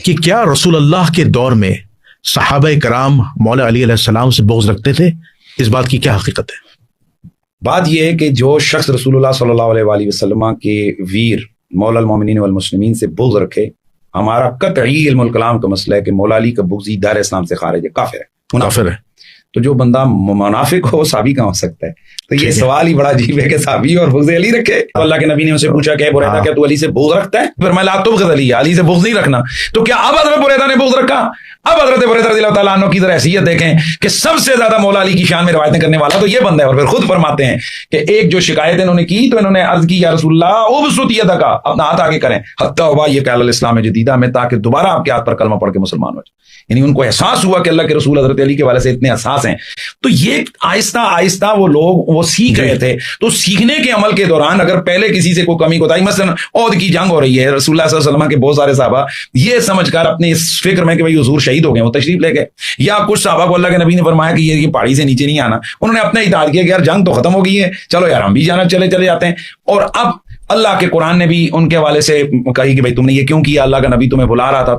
کہ کیا رسول اللہ کے دور میں صحابہ کرام مولا علی علیہ السلام سے بغض رکھتے تھے؟ اس بات کی کیا حقیقت ہے؟ بات یہ ہے کہ جو شخص رسول اللہ صلی اللہ علیہ وآلہ وسلم کے ویر مولا المومنین والمسلمین سے بغض رکھے، ہمارا قطعی علم الکلام کا مسئلہ ہے کہ مولا علی کا بغض دار اسلام سے خارج ہے، کافر ہے، کافر ہے۔ تو جو بندہ منافق ہو وہ صحابی کہاں ہو سکتا ہے؟ تو یہ سوال ہی بڑا عجیب ہے کہ صحابی اور بغض علی رکھے۔ تو اللہ کے نبی نے اسے پوچھا کہ بریدہ کیا تو علی سے بغض رکھتا ہے؟ پھر میں لا تبغض علی، علی سے بغض نہیں رکھنا۔ تو کیا اب حضرت بریدہ نے بغض رکھا؟ اب حضرت بریدہ رضی اللہ تعالیٰ عنہ کی ذرا حیثیت دیکھیں کہ سب سے زیادہ مولا علی کی شان میں روایتیں کرنے والا تو یہ بندہ ہے، اور پھر خود فرماتے ہیں کہ ایک جو شکایت انہوں نے کی تو انہوں نے عرض کی یا رسول اللہ ابسط یدک، اپنا ہاتھ آگے کریں، حتی ہوا یہ کہ الاسلام جدیدہ میں، تاکہ دوبارہ آپ کے ہاتھ پر کلمہ پڑھ کے مسلمان ہو جائے۔ یعنی ان کو احساس ہوا کہ اللہ کے رسول حضرت علی کے والے سے اتنے حساس ہیں۔ تو یہ آہستہ آہستہ وہ لوگ وہ سیکھ رہے تھے، تو سیکھنے کے عمل کے دوران اگر پہلے کسی سے کوئی کمی کوتاہی، مثلا عہد کی جنگ ہو رہی ہے، رسول اللہ صلی اللہ علیہ وسلم کے بہت سارے صحابہ یہ سمجھ کر اپنے اس فکر میں کہ بھائی حضور شہید ہو گئے، وہ تشریف لے گئے، یا کچھ صحابہ کو اللہ کے نبی نے فرمایا کہ یہ پہاڑی سے نیچے نہیں آنا، انہوں نے اپنا اطاعت کیا کہ یار جنگ تو ختم ہو گئی ہے، چلو یار ہم بھی جانا چلے جاتے ہیں۔ اور اب اللہ کے قرآن نے بھی ان کے حوالے سے کہی کہ بھائی تم نے یہ کیوں کیا، اللہ کا نبی تمہیں بلا رہا تھا۔